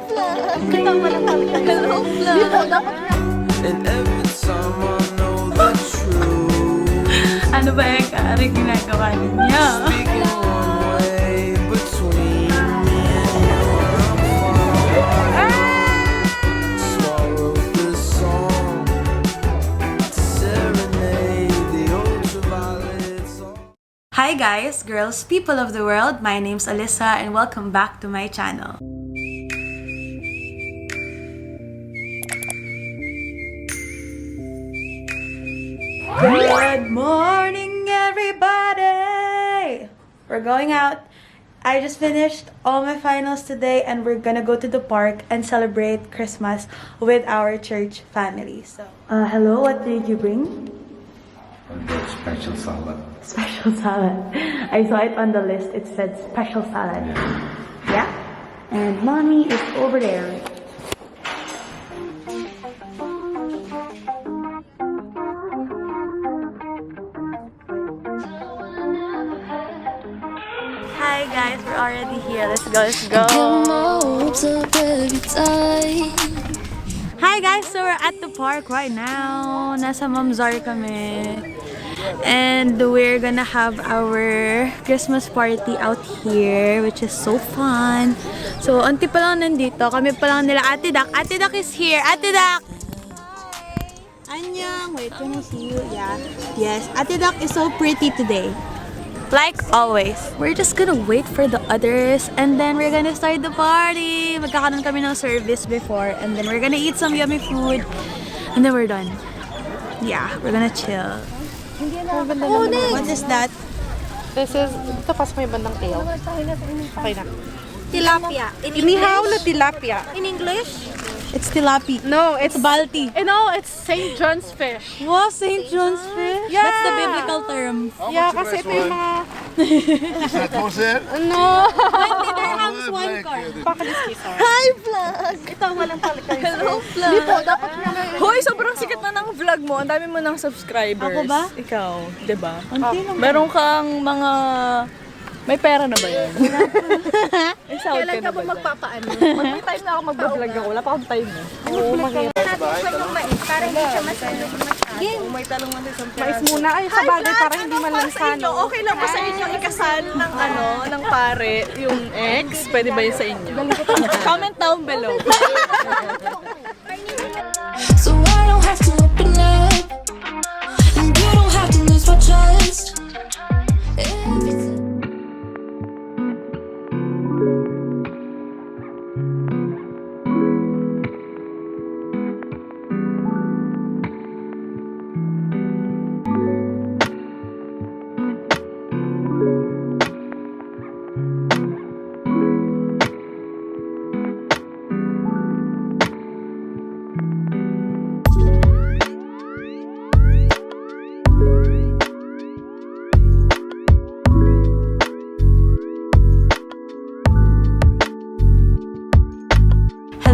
vlog! Hello, vlog! Dito, dapat And every time I know the truth, ano ba yung kaaring ginagawa ninyo? speaking one way between me and you, swallow this song to serenade the ultraviolet song. Hi guys, girls, people of the world, my name's Alyssa and welcome back to my channel. Good morning, everybody! We're going out. I just finished all my finals today and we're gonna go to the park and celebrate Christmas with our church family. So, hello, what did you bring? Special salad. Special salad. I saw it on the list. It said special salad. Yeah? And mommy is over there. Hi guys, we're already here. Let's go, let's go. Hi guys, so we're at the park right now. Nasa Mamzar kami. And we're gonna have our Christmas party out here, which is so fun. So, unti pa lang nandito. Kami pa lang nila. Ate Dak. Ate Dak is here. Ate Dak! Hi! Annyeong! Wait, can I see you? Yeah. Yes. Ate Dak is so pretty today. Like always. We're just gonna wait for the others and then we're gonna start the party. Magkakaroon kami ng service before and then we're gonna eat some yummy food and then we're done. Yeah, we're gonna chill. What is that? This is, ito pas may bandang tail. Okay na. Tilapia. Inihaw na tilapia. In English? It's tilapia. No, it's Balti. no, it's St. John's fish. Wow, St. John's fish? Yeah. That's the biblical term. Yeah, kasi ito yung mga... Is that what's it? No! 20 dirhams, one car. Pakaliskisa. Hi, vlog! Ito, walang palikay. Hello, vlog! Dito, dapat na Hoy, sobrang sikat na ng vlog mo. Ang dami mo ng subscribers. Ako ba? Ikaw, di ba? Unti lang. Meron kang mga... May pera na ba yun? May sahod Kailan ka ka na ba ba? magpapaano? May time na ako mag-vlog ako. Wala pa akong time eh. Oo, mahirap. Para hindi siya masyado. May talong mo sa Mais muna. Ay, sa bagay, para hindi malansano. Okay lang ba sa inyo ikasal ng ng pare, yung ex? Pwede ba yun sa inyo? Comment down below. So I don't have to open up, and you don't have to lose my trust.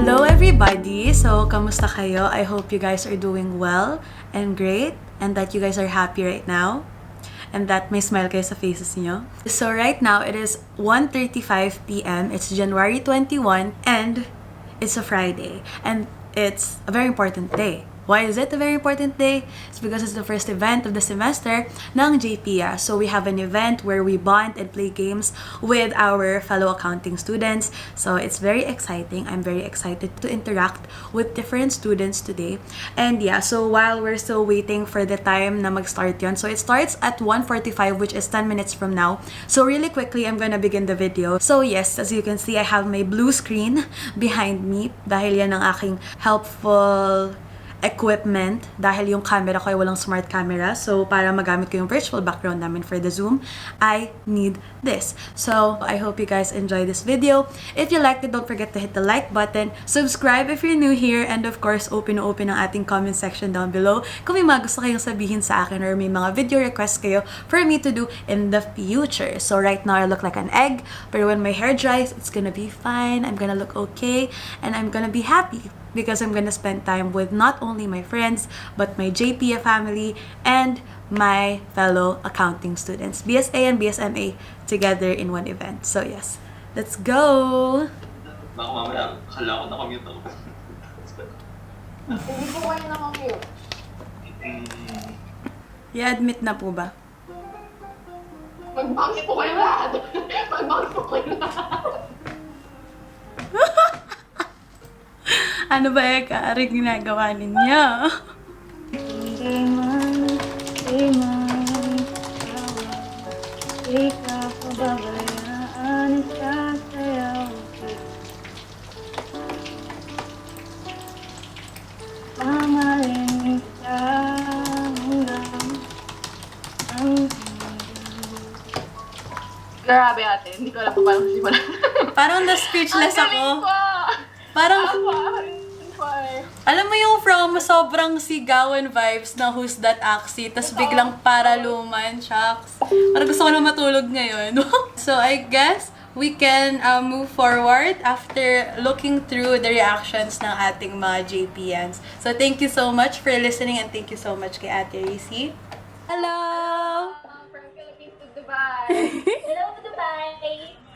Hello everybody! So, kamusta kayo? I hope you guys are doing well and great and that you guys are happy right now and that may smile kayo sa faces niyo. So, right now, it is 1:35 p.m. It's January 21 and it's a Friday and it's a very important day. Why is it a very important day? It's because it's the first event of the semester ng jpia. So we have an event where we bond and play games with our fellow accounting students. So it's very exciting. I'm very excited to interact with different students today. And yeah, so while we're still waiting for the time na mag-start yun, so it starts at 1:45, which is 10 minutes from now. So really quickly, I'm gonna begin the video. So yes, as you can see, I have my blue screen behind me dahil yan ang aking helpful equipment dahil yung camera ko ay walang smart camera. So, para magamit ko yung virtual background namin for the Zoom, I need this. So, I hope you guys enjoy this video. If you liked it, don't forget to hit the like button, subscribe if you're new here, and of course, open ang ating comment section down below kung may mga gusto kayong sabihin sa akin or may mga video requests kayo for me to do in the future. So, right now, I look like an egg, but when my hair dries, it's gonna be fine. I'm gonna look okay, and I'm gonna be happy because I'm gonna spend time with not only my friends, but my jpia family and my fellow accounting students, BSA and BSMA, together in one event. So yes, let's go! Baka mamaya, akala ko nakamute ako. Hindi po kayo nakamute. I-admit na po ba? Mag-bangit po kayo lahat. Mag-bangit po kayo lahat. Ano ba aring ginagawa ninyo? Grabe ate, hindi ko alam kung paano simulan. Parang na-speechless ako. Parang, alam mo yung from sobrang sigawan vibes na Who's That Axie, tas biglang paraluman, shucks. Parang gusto ko na matulog ngayon. So I guess we can move forward after looking through the reactions ng ating mga JPNs. So thank you so much for listening and thank you so much kay Ate Risi. Hello! From Philippines to Dubai. Hello, Dubai.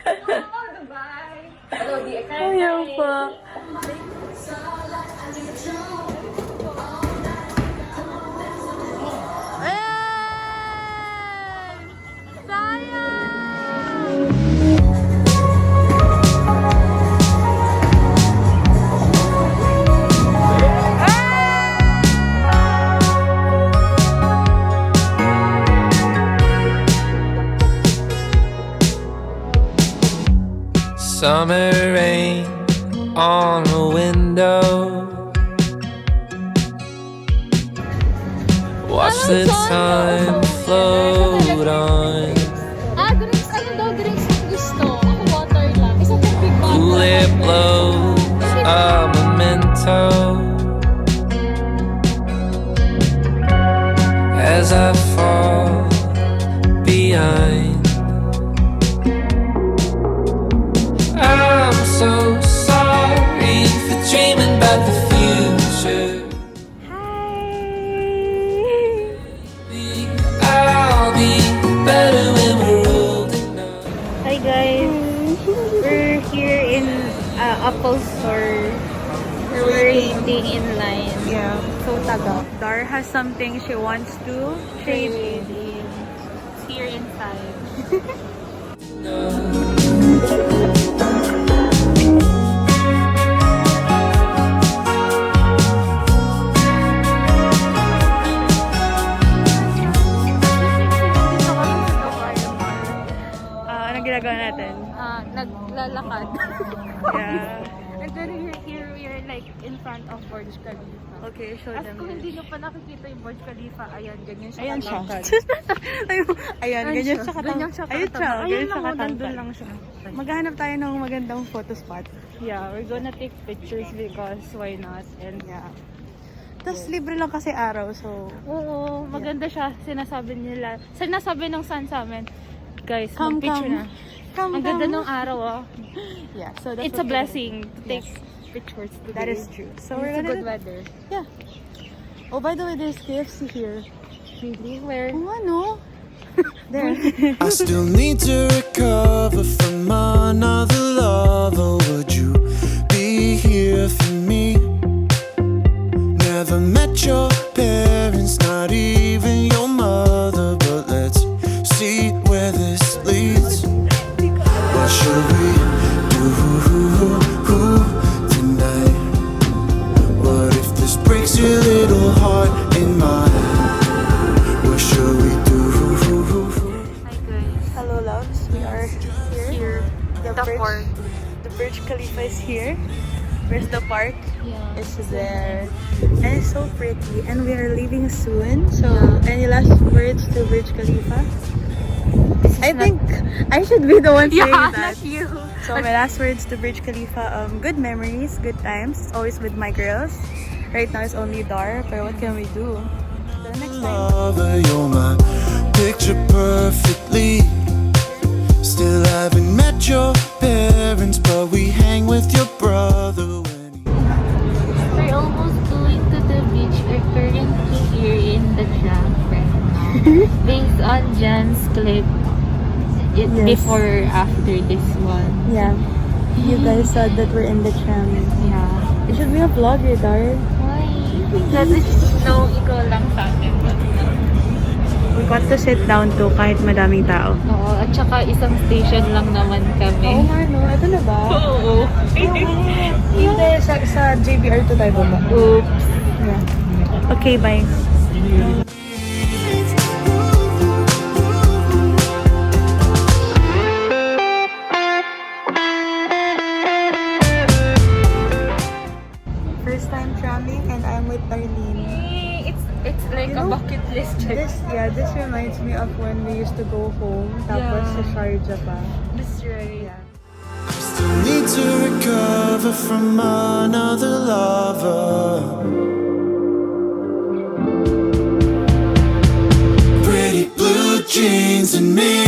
Hello, Dubai. Hello, DX. Ayaw po. Summer rain on a window. Watch the time float on. Drinks, ano daw, drinks na gusto? Ako water lang. Isa pong big bottle. Cool it blows a memento as I fall behind. I'm so sorry for dreaming about the future. I'll be better when we're old enough. Hi guys, we're here in Apple Store. We're waiting in line. Yeah. So taga. Dar has something she wants to trade in. It's here inside. Anong ginagawa natin? Naglalakad. Yeah. And then here we are like in front of Burj Khalifa. Okay, show As them. kung hindi nyo pa nakikita yung Burj Khalifa, ayan, ganyan siya. Ayan siya. katangkad. Ayan, ganyan siya Ganyan siya Ayun siya, katangkad. ganyan Ayun siya lang, nandun katangkad. lang siya. Maghanap tayo ng magandang photo spot. Yeah, we're gonna take pictures because why not? And Yeah. Tapos libre lang kasi araw, so oo, maganda siya. Sinasabi ng sun sa amin, guys, Come, mag-picture come. na. Ang ganda ng araw, yeah, so that's It's a what we're blessing to take pictures today. That is true. So we're It's a gonna good weather. Yeah. Oh, by the way, there's KFC here. Really? Where? Oh, ano? There. I still need to recover from another lover. Would you be here for me? Never met your parents, not even your mother. But let's see where this leads. What should we do tonight? What if this breaks your little heart in mine? What should we do? Hi guys. Hello, loves. We are here. The park. The Burj Khalifa is here. Where's the park? Yeah. It's there. And it's so pretty. And we are leaving soon. So, any last words to Burj Khalifa? I think I should be the one saying that. Not you. So my last words to Burj Khalifa, good memories, good times, always with my girls. Right now it's only Dar, but what can we do? Till next time. Lover, you're my picture perfectly. Still haven't met your parents, but we hang with your brother when We're almost going to the beach. We're currently here in the camp right now. Based on Jan's clip, Yes. before after this one. Yeah. You guys said that we're in the tram. Yeah. It should be a vlogger, Dar. Why? That is, no, ikaw lang sa atin. We got to sit down too kahit madaming tao. Oo, at saka isang station lang naman kami. nga, no? Ito na ba? Oo. Hindi, sa JBR to tayo ba? Oops. Yeah. Okay, bye. First time tramming and I'm with Darlene. It's like a bucket list trip. This reminds me of when we used to go home tapos sa Sharjah pa. That's right. Yeah. Still need to recover from another lover. Pretty blue jeans and me.